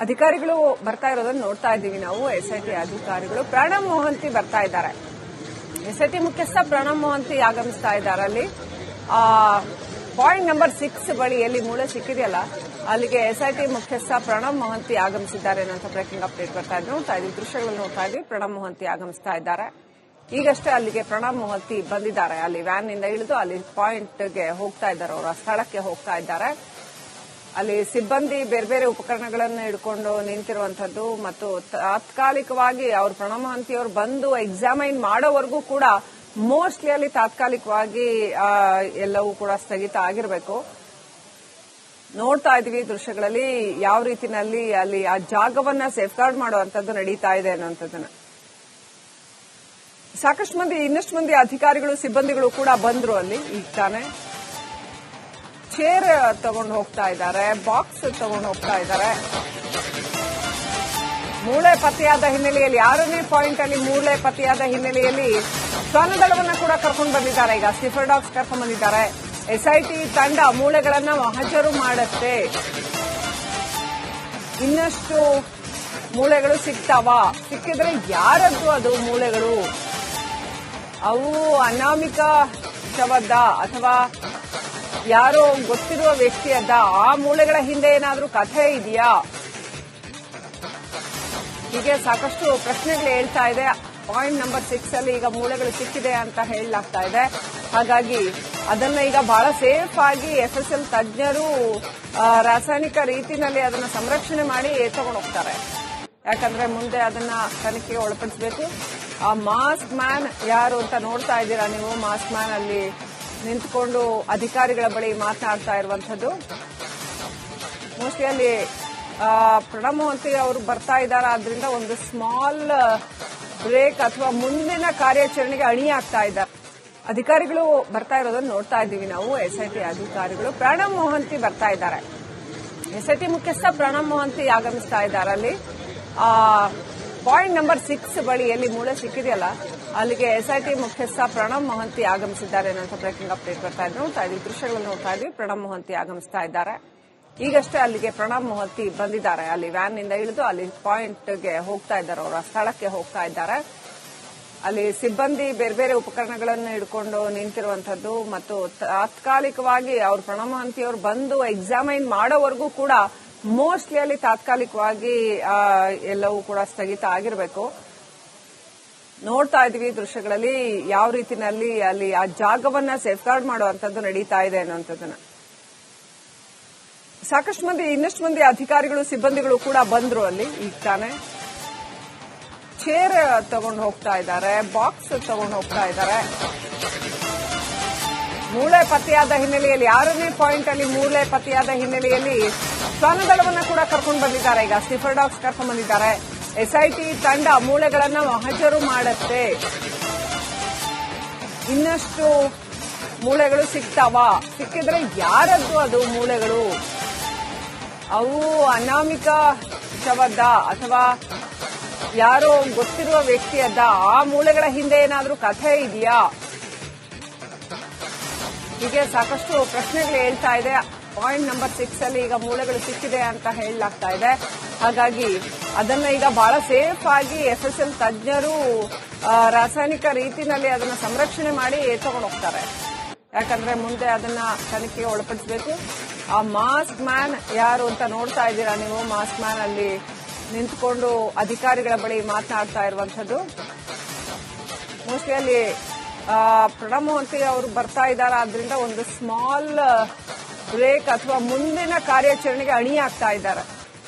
ಅಧಿಕಾರಿಗಳು ಬರ್ತಾ ಇರೋದನ್ನ ನೋಡ್ತಾ ಇದ್ದೀವಿ ನಾವು. ಎಸ್ಐಟಿ ಅಧಿಕಾರಿಗಳು ಪ್ರಣಬ್ ಮೊಹಂತಿ ಬರ್ತಾ ಇದ್ದಾರೆ. ಎಸ್ಐಟಿ ಮುಖ್ಯಸ್ಥ ಪ್ರಣಬ್ ಮೊಹಂತಿ ಆಗಮಿಸ್ತಾ ಇದ್ದಾರೆ. ಅಲ್ಲಿ ಪಾಯಿಂಟ್ ನಂಬರ್ 6 ಬಳಿ ಎಲ್ಲಿ ಮೂಳೆ ಸಿಕ್ಕಿದೆಯಲ್ಲ ಅಲ್ಲಿಗೆ ಎಸ್ಐಟಿ ಮುಖ್ಯಸ್ಥ ಪ್ರಣಬ್ ಮೊಹಂತಿ ಆಗಮಿಸಿದ್ದಾರೆ ಅನ್ನೋ ಬ್ರೇಕಿಂಗ್ ಅಪ್ಡೇಟ್ ಬರ್ತಾ ಇದ್ದು ನೋಡ್ತಾ ಇದ್ದೀವಿ. ದೃಶ್ಯಗಳು ನೋಡ್ತಾ ಇದ್ದೀವಿ. ಪ್ರಣಬ್ ಮೊಹಂತಿ ಆಗಮಿಸ್ತಾ ಇದ್ದಾರೆ. ಈಗಷ್ಟೇ ಅಲ್ಲಿಗೆ ಪ್ರಣಬ್ ಮೊಹಂತಿ ಬಂದಿದ್ದಾರೆ. ಅಲ್ಲಿ ವ್ಯಾನ್ ನಿಂದ ಇಳಿದು ಅಲ್ಲಿ ಪಾಯಿಂಟ್ಗೆ ಹೋಗ್ತಾ ಇದ್ದಾರೆ. ಅವರ ಸ್ಥಳಕ್ಕೆ ಹೋಗ್ತಾ ಇದ್ದಾರೆ. ಅಲ್ಲಿ ಸಿಬ್ಬಂದಿ ಬೇರೆ ಬೇರೆ ಉಪಕರಣಗಳನ್ನು ಹಿಡ್ಕೊಂಡು ನಿಂತಿರುವಂತದ್ದು ಮತ್ತು ತಾತ್ಕಾಲಿಕವಾಗಿ ಅವರು ಪ್ರಣಬ್ ಮೊಹಂತಿ ಅವರು ಬಂದು ಎಕ್ಸಾಮೈನ್ ಮಾಡೋವರೆಗೂ ಕೂಡ ಮೋಸ್ಟ್ಲಿ ಅಲ್ಲಿ ತಾತ್ಕಾಲಿಕವಾಗಿ ಎಲ್ಲವೂ ಕೂಡ ಸ್ಥಗಿತ ಆಗಿರಬೇಕು. ನೋಡ್ತಾ ಇದೀವಿ ದೃಶ್ಯಗಳಲ್ಲಿ ಯಾವ ರೀತಿನಲ್ಲಿ ಅಲ್ಲಿ ಆ ಜಾಗವನ್ನ ಸೇಫ್ಗಾರ್ಡ್ ಮಾಡುವಂತದ್ದು ನಡೀತಾ ಇದೆ ಅನ್ನುವಂಥದ್ದನ್ನ. ಸಾಕಷ್ಟು ಮಂದಿ ಇನ್ನಷ್ಟು ಮಂದಿ ಅಧಿಕಾರಿಗಳು ಸಿಬ್ಬಂದಿಗಳು ಕೂಡ ಬಂದ್ರು. ಅಲ್ಲಿ ಈಗ ತಾನೆ ಚೇರ್ ತಗೊಂಡು ಹೋಗ್ತಾ ಇದ್ದಾರೆ, ಬಾಕ್ಸ್ ತಗೊಂಡು ಹೋಗ್ತಾ ಇದ್ದಾರೆ. ಮೂಳೆ ಪತ್ತೆಯಾದ ಹಿನ್ನೆಲೆಯಲ್ಲಿ 6ನೇ ಪಾಯಿಂಟ್ ಅಲ್ಲಿ ಮೂಳೆ ಪತ್ತೆಯಾದ ಹಿನ್ನೆಲೆಯಲ್ಲಿ ಶ್ವಾನದಳವನ್ನ ಕೂಡ ಕರ್ಕೊಂಡು ಬಂದಿದ್ದಾರೆ. ಈಗ ಸ್ನಿಫರ್ ಡಾಗ್ಸ್ ಕರ್ಕೊಂಡು ಬಂದಿದ್ದಾರೆ. ಎಸ್ಐಟಿ ತಂಡ ಮೂಳೆಗಳನ್ನ ಮಹಜರು ಮಾಡುತ್ತೆ. ಇನ್ನಷ್ಟು ಮೂಳೆಗಳು ಸಿಗ್ತಾವ? ಸಿಕ್ಕಿದ್ರೆ ಯಾರದ್ದು ಅದು ಮೂಳೆಗಳು? ಅವು ಅನಾಮಿಕ ಶವದ್ದ ಅಥವಾ ಯಾರೋ ಗೊತ್ತಿರುವ ವ್ಯಕ್ತಿಯದ್ದ? ಆ ಮೂಳೆಗಳ ಹಿಂದೆ ಏನಾದ್ರೂ ಕಥೆ ಇದೆಯಾ? ಹೀಗೆ ಸಾಕಷ್ಟು ಪ್ರಶ್ನೆಗಳು ಹೇಳ್ತಾ ಇದೆ. ಪಾಯಿಂಟ್ ನಂಬರ್ 6 ಅಲ್ಲಿ ಈಗ ಮೂಳೆಗಳು ಸಿಕ್ಕಿದೆ ಅಂತ ಹೇಳಲಾಗ್ತಾ ಇದೆ. ಹಾಗಾಗಿ ಅದನ್ನ ಈಗ ಬಹಳ ಸೇಫ್ ಆಗಿ ಎಫ್ಎಸ್ಎಲ್ ತಜ್ಞರು ರಾಸಾಯನಿಕ ರೀತಿಯಲ್ಲಿ ಅದನ್ನ ಸಂರಕ್ಷಣೆ ಮಾಡಿ ತಗೊಂಡು ಹೋಗ್ತಾರೆ. ಯಾಕಂದ್ರೆ ಮುಂದೆ ಅದನ್ನ ತನಿಖೆಗೆ ಒಳಪಡಿಸಬೇಕು. ಆ ಮಾಸ್ಕ್ ಮ್ಯಾನ್ ಯಾರು ಅಂತ ನೋಡ್ತಾ ಇದ್ದೀರಾ ನೀವು. ಮಾಸ್ಕ್ ಮ್ಯಾನ್ ಅಲ್ಲಿ ನಿಂತ್ಕೊಂಡು ಅಧಿಕಾರಿಗಳ ಬಳಿ ಮಾತನಾಡ್ತಾ ಇರುವಂತದ್ದು. ಮೋಸ್ಟ್ಲಿ ಅಲ್ಲಿ ಪ್ರಣಬ್ ಮೊಹಂತಿ ಅವರು ಬರ್ತಾ ಇದ್ದಾರೆ. ಆದ್ರಿಂದ ಒಂದು ಸ್ಮಾಲ್ ಬ್ರೇಕ್ ಅಥವಾ ಮುಂದಿನ ಕಾರ್ಯಾಚರಣೆಗೆ ಅಣಿಯಾಗ್ತಾ ಇದ್ದಾರೆ. ಅಧಿಕಾರಿಗಳು ಬರ್ತಾ ಇರೋದನ್ನ ನೋಡ್ತಾ ಇದ್ದೀವಿ ನಾವು. ಎಸ್ಐಟಿ ಅಧಿಕಾರಿಗಳು ಪ್ರಣಬ್ ಮೊಹಂತಿ ಬರ್ತಾ ಇದ್ದಾರೆ. ಎಸ್ಐಟಿ ಮುಖ್ಯಸ್ಥ ಪ್ರಣಬ್ ಮೊಹಂತಿ ಆಗಮಿಸ್ತಾ ಇದ್ದಾರೆ. ಅಲ್ಲಿ ಪಾಯಿಂಟ್ ನಂಬರ್ 6 ಬಳಿ ಎಲ್ಲಿ ಮೂಳೆ ಸಿಕ್ಕಿದೆಯಲ್ಲ ಅಲ್ಲಿಗೆ ಎಸ್ಐಟಿ ಮುಖ್ಯಸ್ಥ ಪ್ರಣಬ್ ಮೊಹಂತಿ ಆಗಮಿಸಿದ್ದಾರೆ ಅನ್ನೋ ಬ್ರೇಕಿಂಗ್ ಅಪ್ಡೇಟ್ ಬರ್ತಾ ಇದ್ದು ನೋಡ್ತಾ ಇದ್ದೀವಿ. ದೃಶ್ಯಗಳು ನೋಡ್ತಾ ಇದ್ದೀವಿ. ಪ್ರಣಬ್ ಮೊಹಂತಿ ಆಗಮಿಸ್ತಾ ಇದ್ದಾರೆ. ಈಗಷ್ಟೇ ಅಲ್ಲಿಗೆ ಪ್ರಣಬ್ ಮೊಹಂತಿ ಬಂದಿದ್ದಾರೆ. ಅಲ್ಲಿ ವ್ಯಾನ್ ನಿಂದ ಇಳಿದು ಅಲ್ಲಿ ಪಾಯಿಂಟ್ಗೆ ಹೋಗ್ತಾ ಇದ್ದಾರೆ. ಅವರ ಸ್ಥಳಕ್ಕೆ ಹೋಗ್ತಾ ಇದ್ದಾರೆ. ಅಲ್ಲಿ ಸಿಬ್ಬಂದಿ ಬೇರೆ ಬೇರೆ ಉಪಕರಣಗಳನ್ನು ಹಿಡ್ಕೊಂಡು ನಿಂತಿರುವಂತದ್ದು ಮತ್ತು ತಾತ್ಕಾಲಿಕವಾಗಿ ಅವರು ಪ್ರಣಬ್ ಮೊಹಂತಿ ಅವರು ಬಂದು ಎಕ್ಸಾಮೈನ್ ಮಾಡೋವರೆಗೂ ಕೂಡ ಮೋಸ್ಟ್ಲಿ ಅಲ್ಲಿ ತಾತ್ಕಾಲಿಕವಾಗಿ ಎಲ್ಲವೂ ಕೂಡ ಸ್ಥಗಿತ ಆಗಿರಬೇಕು. ನೋಡ್ತಾ ಇದೀವಿ ದೃಶ್ಯಗಳಲ್ಲಿ ಯಾವ ರೀತಿನಲ್ಲಿ ಅಲ್ಲಿ ಆ ಜಾಗವನ್ನ ಸೇಫ್ಗಾರ್ಡ್ ಮಾಡುವಂತದ್ದು ನಡೀತಾ ಇದೆ ಅನ್ನುವಂಥದ್ದನ್ನ. ಸಾಕಷ್ಟು ಮಂದಿ ಇನ್ನಷ್ಟು ಮಂದಿ ಅಧಿಕಾರಿಗಳು ಸಿಬ್ಬಂದಿಗಳು ಕೂಡ ಬಂದ್ರು. ಅಲ್ಲಿ ಈಗ ತಾನೆ ಚೇರ್ ತಗೊಂಡು ಹೋಗ್ತಾ ಇದ್ದಾರೆ, ಬಾಕ್ಸ್ ತಗೊಂಡು ಹೋಗ್ತಾ ಇದ್ದಾರೆ. ಮೂಳೆ ಪತ್ತೆಯಾದ ಹಿನ್ನೆಲೆಯಲ್ಲಿ 6ನೇ ಪಾಯಿಂಟ್ ಅಲ್ಲಿ ಮೂಳೆ ಪತ್ತೆಯಾದ ಹಿನ್ನೆಲೆಯಲ್ಲಿ ಶ್ವಾನದಳವನ್ನ ಕೂಡ ಕರ್ಕೊಂಡು ಬಂದಿದ್ದಾರೆ. ಈಗ ಸ್ನಿಫರ್ ಡಾಗ್ಸ್ ಕರ್ಕೊಂಡು ಬಂದಿದ್ದಾರೆ. ಎಸ್ಐಟಿ ತಂಡ ಮೂಳೆಗಳನ್ನ ಮಹಜರು ಮಾಡುತ್ತೆ. ಇನ್ನಷ್ಟು ಮೂಳೆಗಳು ಸಿಗ್ತಾವ? ಸಿಕ್ಕಿದ್ರೆ ಯಾರದ್ದು ಅದು ಮೂಳೆಗಳು? ಅವು ಅನಾಮಿಕ ಶವದ್ದ ಅಥವಾ ಯಾರೋ ಗೊತ್ತಿರುವ ವ್ಯಕ್ತಿಯದ್ದ? ಆ ಮೂಳೆಗಳ ಹಿಂದೆ ಏನಾದ್ರೂ ಕಥೆ ಇದೆಯಾ? ಹೀಗೆ ಸಾಕಷ್ಟು ಪ್ರಶ್ನೆಗಳು ಹೇಳ್ತಾ ಇದೆ. ಪಾಯಿಂಟ್ ನಂಬರ್ 6 ಅಲ್ಲಿ ಈಗ ಮೂಳೆಗಳು ಸಿಕ್ಕಿದೆ ಅಂತ ಹೇಳಲಾಗ್ತಾ ಇದೆ. ಹಾಗಾಗಿ ಅದನ್ನ ಈಗ ಬಹಳ ಸೇಫ್ ಆಗಿ ಎಫ್ಎಸ್ಎಲ್ ತಜ್ಞರು ರಾಸಾಯನಿಕ ರೀತಿಯಲ್ಲಿ ಅದನ್ನ ಸಂರಕ್ಷಣೆ ಮಾಡಿ ತಗೊಂಡು ಹೋಗ್ತಾರೆ. ಯಾಕಂದ್ರೆ ಮುಂದೆ ಅದನ್ನ ತನಿಖೆಗೆ ಒಳಪಡಿಸಬೇಕು. ಆ ಮಾಸ್ಕ್ ಮ್ಯಾನ್ ಯಾರು ಅಂತ ನೋಡ್ತಾ ಇದ್ದೀರಾ ನೀವು. ಮಾಸ್ಕ್ ಮ್ಯಾನ್ ಅಲ್ಲಿ ನಿಂತ್ಕೊಂಡು ಅಧಿಕಾರಿಗಳ ಬಳಿ ಮಾತನಾಡ್ತಾ ಇರುವಂತದ್ದು. ಮೋಸ್ಟ್ಲಿ ಅಲ್ಲಿ ಪ್ರಣಬ್ ಮೊಹಂತಿ ಅವರು ಬರ್ತಾ ಇದ್ದಾರೆ. ಆದ್ರಿಂದ ಒಂದು ಸ್ಮಾಲ್ ಬ್ರೇಕ್ ಅಥವಾ ಮುಂದಿನ ಕಾರ್ಯಾಚರಣೆಗೆ ಅಣಿಯಾಗ್ತಾ ಇದ್ದಾರೆ.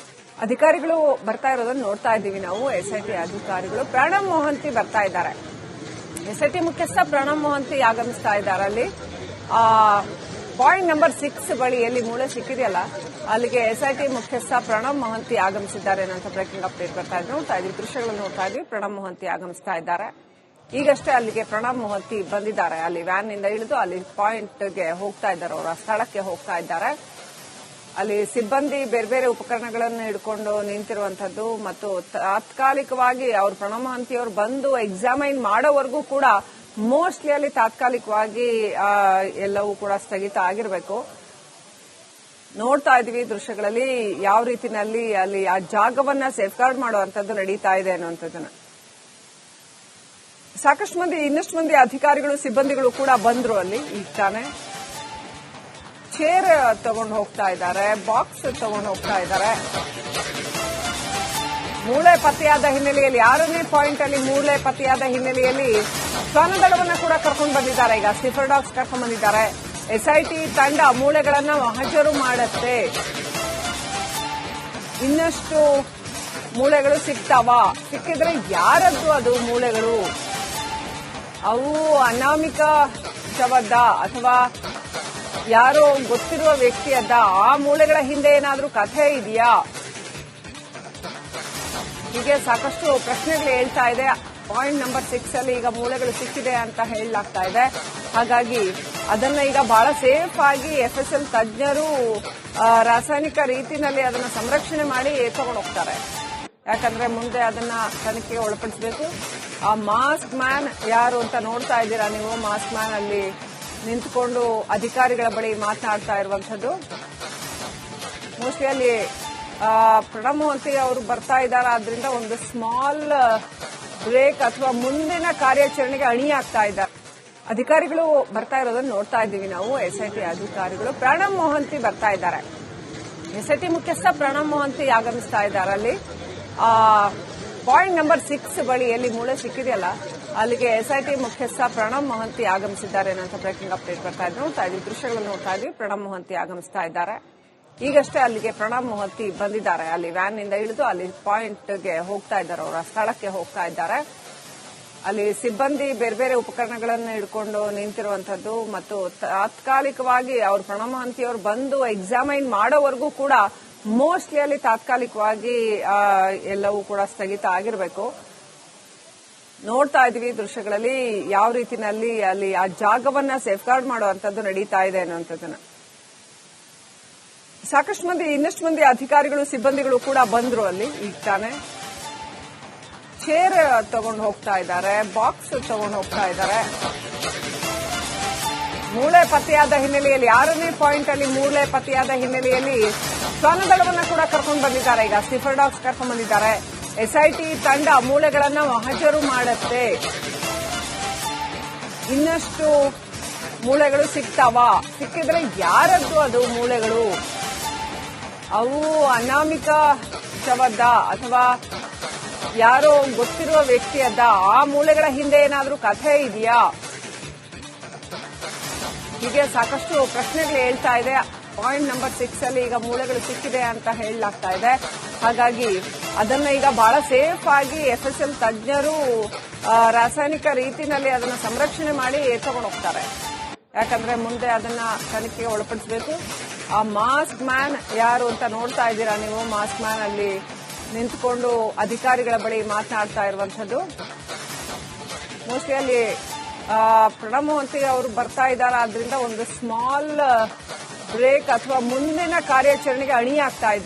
ಅಧಿಕಾರಿಗಳು ಬರ್ತಾ ಇರೋದನ್ನ ನೋಡ್ತಾ ಇದ್ದೀವಿ ನಾವು. ಎಸ್ಐಟಿ ಅಧಿಕಾರಿಗಳು ಪ್ರಣಬ್ ಮೊಹಂತಿ ಬರ್ತಾ ಇದ್ದಾರೆ. ಎಸ್ಐಟಿ ಮುಖ್ಯಸ್ಥ ಪ್ರಣಬ್ ಮೊಹಂತಿ ಆಗಮಿಸ್ತಾ ಇದ್ದಾರೆ. ಅಲ್ಲಿ ಪಾಯಿಂಟ್ ನಂಬರ್ 6 ಬಳಿ ಎಲ್ಲಿ ಮೂಳೆ ಸಿಕ್ಕಿದೆಯಲ್ಲ ಅಲ್ಲಿಗೆ ಎಸ್ಐಟಿ ಮುಖ್ಯಸ್ಥ ಪ್ರಣಬ್ ಮೊಹಂತಿ ಆಗಮಿಸಿದ್ದಾರೆ ಅನ್ನೋ ಬ್ರೇಕಿಂಗ್ ಅಪ್ಡೇಟ್ ಬರ್ತಾ ಇದ್ದು ನೋಡ್ತಾ ಇದ್ದೀವಿ. ದೃಶ್ಯಗಳು ನೋಡ್ತಾ ಇದ್ದೀವಿ. ಪ್ರಣಬ್ ಮೊಹಂತಿ ಆಗಮಿಸ್ತಾ ಇದ್ದಾರೆ. ಈಗಷ್ಟೇ ಅಲ್ಲಿಗೆ ಪ್ರಣಬ್ ಮೊಹಂತಿ ಬಂದಿದ್ದಾರೆ. ಅಲ್ಲಿ ವ್ಯಾನ್ ನಿಂದ ಇಳಿದು ಅಲ್ಲಿ ಪಾಯಿಂಟ್ಗೆ ಹೋಗ್ತಾ ಇದ್ದಾರೆ. ಅವರ ಸ್ಥಳಕ್ಕೆ ಹೋಗ್ತಾ ಇದ್ದಾರೆ. ಅಲ್ಲಿ ಸಿಬ್ಬಂದಿ ಬೇರೆ ಬೇರೆ ಉಪಕರಣಗಳನ್ನು ಹಿಡ್ಕೊಂಡು ನಿಂತಿರುವಂತದ್ದು ಮತ್ತು ತಾತ್ಕಾಲಿಕವಾಗಿ ಅವರು ಪ್ರಣಬ್ ಮೊಹಂತಿ ಅವರು ಬಂದು ಎಕ್ಸಾಮೈನ್ ಮಾಡೋವರೆಗೂ ಕೂಡ ಮೋಸ್ಟ್ಲಿ ಅಲ್ಲಿ ತಾತ್ಕಾಲಿಕವಾಗಿ ಎಲ್ಲವೂ ಕೂಡ ಸ್ಥಗಿತ ಆಗಿರಬೇಕು. ನೋಡ್ತಾ ಇದೀವಿ ದೃಶ್ಯಗಳಲ್ಲಿ ಯಾವ ರೀತಿನಲ್ಲಿ ಅಲ್ಲಿ ಆ ಜಾಗವನ್ನ ಸೇಫ್ಗಾರ್ಡ್ ಮಾಡುವಂತದ್ದು ನಡೀತಾ ಇದೆ ಅನ್ನುವಂಥದ್ದನ್ನ. ಸಾಕಷ್ಟು ಮಂದಿ ಇನ್ನಷ್ಟು ಮಂದಿ ಅಧಿಕಾರಿಗಳು ಸಿಬ್ಬಂದಿಗಳು ಕೂಡ ಬಂದ್ರು ಅಲ್ಲಿ. ಈಗ ತಾನೆ ಚೇರ್ ತಗೊಂಡು ಹೋಗ್ತಾ ಇದ್ದಾರೆ, ಬಾಕ್ಸ್ ತಗೊಂಡು ಹೋಗ್ತಾ ಇದ್ದಾರೆ. ಮೂಳೆ ಪತ್ತೆಯಾದ ಹಿನ್ನೆಲೆಯಲ್ಲಿ 6ನೇ ಪಾಯಿಂಟ್ ಅಲ್ಲಿ ಮೂಳೆ ಪತ್ತೆಯಾದ ಹಿನ್ನೆಲೆಯಲ್ಲಿ ಶ್ವಾನದಳವನ್ನ ಕೂಡ ಕರ್ಕೊಂಡು ಬಂದಿದ್ದಾರೆ. ಈಗ ಸ್ನಿಫರ್ ಡಾಗ್ಸ್ ಕರ್ಕೊಂಡು ಬಂದಿದ್ದಾರೆ. ಎಸ್ಐಟಿ ತಂಡ ಮೂಳೆಗಳನ್ನ ಮಹಜರು ಮಾಡುತ್ತೆ. ಇನ್ನಷ್ಟು ಮೂಳೆಗಳು ಸಿಗ್ತಾವ? ಸಿಕ್ಕಿದ್ರೆ ಯಾರದ್ದು ಅದು ಮೂಳೆಗಳು? ಅವು ಅನಾಮಿಕ ಶವದ್ದ ಅಥವಾ ಯಾರೋ ಗೊತ್ತಿರುವ ವ್ಯಕ್ತಿಯದ್ದ? ಆ ಮೂಳೆಗಳ ಹಿಂದೆ ಏನಾದ್ರೂ ಕಥೆ ಇದೆಯಾ? ಹೀಗೆ ಸಾಕಷ್ಟು ಪ್ರಶ್ನೆಗಳು ಹೇಳ್ತಾ ಇದೆ. ಪಾಯಿಂಟ್ ನಂಬರ್ 6 ಅಲ್ಲಿ ಈಗ ಮೂಳೆಗಳು ಸಿಕ್ಕಿದೆ ಅಂತ ಹೇಳಲಾಗ್ತಾ ಇದೆ. ಹಾಗಾಗಿ ಅದನ್ನ ಈಗ ಬಹಳ ಸೇಫ್ ಆಗಿ ಎಫ್ಎಸ್ಎಲ್ ತಜ್ಞರು ರಾಸಾಯನಿಕ ರೀತಿಯಲ್ಲಿ ಅದನ್ನ ಸಂರಕ್ಷಣೆ ಮಾಡಿ ತಗೊಂಡು ಹೋಗ್ತಾರೆ. ಯಾಕಂದ್ರೆ ಮುಂದೆ ಅದನ್ನ ತನಿಖೆಗೆ ಒಳಪಡಿಸಬೇಕು. ಆ ಮಾಸ್ಕ್ ಮ್ಯಾನ್ ಯಾರು ಅಂತ ನೋಡ್ತಾ ಇದ್ದೀರಾ ನೀವು. ಮಾಸ್ಕ್ ಮ್ಯಾನ್ ಅಲ್ಲಿ ನಿಂತ್ಕೊಂಡು ಅಧಿಕಾರಿಗಳ ಬಳಿ ಮಾತನಾಡ್ತಾ ಇರುವಂತದ್ದು. ಮೋಸ್ಟ್ಲಿ ಅಲ್ಲಿ ಪ್ರಣಬ್ ಮೊಹಂತಿ ಅವರು ಬರ್ತಾ ಇದ್ದಾರೆ. ಆದ್ರಿಂದ ಒಂದು ಸ್ಮಾಲ್ ಬ್ರೇಕ್ ಅಥವಾ ಮುಂದಿನ ಕಾರ್ಯಾಚರಣೆಗೆ ಅಣಿಯಾಗ್ತಾ ಇದ್ದಾರೆ. ಅಧಿಕಾರಿಗಳು ಬರ್ತಾ ಇರೋದನ್ನ ನೋಡ್ತಾ ಇದ್ದೀವಿ ನಾವು. ಎಸ್ಐಟಿ ಅಧಿಕಾರಿಗಳು ಪ್ರಣಬ್ ಮೊಹಂತಿ ಬರ್ತಾ ಇದ್ದಾರೆ. ಎಸ್ಐಟಿ ಮುಖ್ಯಸ್ಥ ಪ್ರಣಬ್ ಮೊಹಂತಿ ಆಗಮಿಸ್ತಾ ಇದ್ದಾರೆ. ಅಲ್ಲಿ ಪಾಯಿಂಟ್ ನಂಬರ್ 6 ಬಳಿ ಎಲ್ಲಿ ಮೂಳೆ ಸಿಕ್ಕಿದೆಯಲ್ಲ ಅಲ್ಲಿಗೆ ಎಸ್ಐಟಿ ಮುಖ್ಯಸ್ಥ ಪ್ರಣಬ್ ಮೊಹಂತಿ ಆಗಮಿಸಿದ್ದಾರೆ ಅಂತ ಬ್ರೇಕಿಂಗ್ ಅಪ್ಡೇಟ್ ಬರ್ತಾ ಇದ್ರು. ನೋಡ್ತಾ ಇದ್ವಿ, ದೃಶ್ಯಗಳನ್ನು ನೋಡ್ತಾ ಇದ್ವಿ. ಪ್ರಣಬ್ ಮೊಹಂತಿ ಆಗಮಿಸ್ತಾ ಇದ್ದಾರೆ. ಈಗಷ್ಟೇ ಅಲ್ಲಿಗೆ ಪ್ರಣಬ್ ಮೊಹಂತಿ ಬಂದಿದ್ದಾರೆ. ಅಲ್ಲಿ ವ್ಯಾನ್ ನಿಂದ ಇಳಿದು ಅಲ್ಲಿ ಪಾಯಿಂಟ್ಗೆ ಹೋಗ್ತಾ ಇದ್ದಾರೆ. ಅವರ ಸ್ಥಳಕ್ಕೆ ಹೋಗ್ತಾ ಇದ್ದಾರೆ. ಅಲ್ಲಿ ಸಿಬ್ಬಂದಿ ಬೇರೆ ಬೇರೆ ಉಪಕರಣಗಳನ್ನು ಹಿಡ್ಕೊಂಡು ನಿಂತಿರುವಂತದ್ದು ಮತ್ತು ತಾತ್ಕಾಲಿಕವಾಗಿ ಅವರು ಪ್ರಣಬ್ ಮೊಹಂತಿ ಅವರು ಬಂದು ಎಕ್ಸಾಮೈನ್ ಮಾಡೋವರೆಗೂ ಕೂಡ ಮೋಸ್ಟ್ಲಿ ಅಲ್ಲಿ ತಾತ್ಕಾಲಿಕವಾಗಿ ಎಲ್ಲವೂ ಕೂಡ ಸ್ಥಗಿತ ಆಗಿರಬೇಕು. ನೋಡ್ತಾ ಇದೀವಿ ದೃಶ್ಯಗಳಲ್ಲಿ ಯಾವ ರೀತಿನಲ್ಲಿ ಅಲ್ಲಿ ಆ ಜಾಗವನ್ನ ಸೇಫ್ಗಾರ್ಡ್ ಮಾಡುವಂತದ್ದು ನಡೀತಾ ಇದೆ ಅನ್ನುವಂಥದ್ದನ್ನ. ಸಾಕಷ್ಟು ಮಂದಿ ಇನ್ನಷ್ಟು ಮಂದಿ ಅಧಿಕಾರಿಗಳು ಸಿಬ್ಬಂದಿಗಳು ಕೂಡ ಬಂದ್ರು ಅಲ್ಲಿ. ಈಗ ತಾನೆ ಚೇರ್ ತಗೊಂಡು ಹೋಗ್ತಾ ಇದ್ದಾರೆ, ಬಾಕ್ಸ್ ತಗೊಂಡು ಹೋಗ್ತಾ ಇದ್ದಾರೆ. ಮೂಳೆ ಪತ್ತೆಯಾದ ಹಿನ್ನೆಲೆಯಲ್ಲಿ 6ನೇ ಪಾಯಿಂಟ್ ಅಲ್ಲಿ ಮೂಳೆ ಪತ್ತೆಯಾದ ಹಿನ್ನೆಲೆಯಲ್ಲಿ ಶ್ವಾನದಳವನ್ನ ಕೂಡ ಕರ್ಕೊಂಡು ಬಂದಿದ್ದಾರೆ. ಈಗ ಸ್ನಿಫರ್ ಡಾಗ್ಸ್ ಕರ್ಕೊಂಡು ಬಂದಿದ್ದಾರೆ. ಎಸ್ಐಟಿ ತಂಡ ಮೂಳೆಗಳನ್ನ ಮಹಜರು ಮಾಡುತ್ತೆ. ಇನ್ನಷ್ಟು ಮೂಳೆಗಳು ಸಿಗ್ತಾವ? ಸಿಕ್ಕಿದ್ರೆ ಯಾರದ್ದು ಅದು ಮೂಳೆಗಳು? ಅವು ಅನಾಮಿಕ ಶವದ್ದ ಅಥವಾ ಯಾರೋ ಗೊತ್ತಿರುವ ವ್ಯಕ್ತಿಯದ್ದ? ಆ ಮೂಳೆಗಳ ಹಿಂದೆ ಏನಾದ್ರೂ ಕಥೆ ಇದೆಯಾ? ಹೀಗೆ ಸಾಕಷ್ಟು ಪ್ರಶ್ನೆಗಳು ಹೇಳ್ತಾ ಇದೆ. ಪಾಯಿಂಟ್ ನಂಬರ್ 6 ಅಲ್ಲಿ ಈಗ ಮೂಳೆಗಳು ಸಿಕ್ಕಿದೆ ಅಂತ ಹೇಳಲಾಗ್ತಾ ಇದೆ. ಹಾಗಾಗಿ ಅದನ್ನ ಈಗ ಬಹಳ ಸೇಫ್ ಆಗಿ ಎಫ್ಎಸ್ಎಲ್ ತಜ್ಞರು ರಾಸಾಯನಿಕ ರೀತಿಯಲ್ಲಿ ಅದನ್ನ ಸಂರಕ್ಷಣೆ ಮಾಡಿ ತಗೊಂಡು ಹೋಗ್ತಾರೆ. ಯಾಕಂದ್ರೆ ಮುಂದೆ ಅದನ್ನ ತನಿಖೆಗೆ ಒಳಪಡಿಸಬೇಕು. ಆ ಮಾಸ್ಕ್ ಮ್ಯಾನ್ ಯಾರು ಅಂತ ನೋಡ್ತಾ ಇದ್ದೀರಾ ನೀವು. ಮಾಸ್ಕ್ ಮ್ಯಾನ್ ಅಲ್ಲಿ ನಿಂತ್ಕೊಂಡು ಅಧಿಕಾರಿಗಳ ಬಳಿ ಮಾತನಾಡ್ತಾ ಇರುವಂತದ್ದು. ಮೋಸ್ಟ್ಲಿ ಅಲ್ಲಿ ಪ್ರಣಬ್ ಮೊಹಂತಿ ಅವರು ಬರ್ತಾ ಇದ್ದಾರೆ. ಆದ್ರಿಂದ ಒಂದು ಸ್ಮಾಲ್ ಬ್ರೇಕ್ ಅಥವಾ ಮುಂದಿನ ಕಾರ್ಯಾಚರಣೆಗೆ ಅಣಿಯಾಗ್ತಾ ಇದ್ದಾರೆ.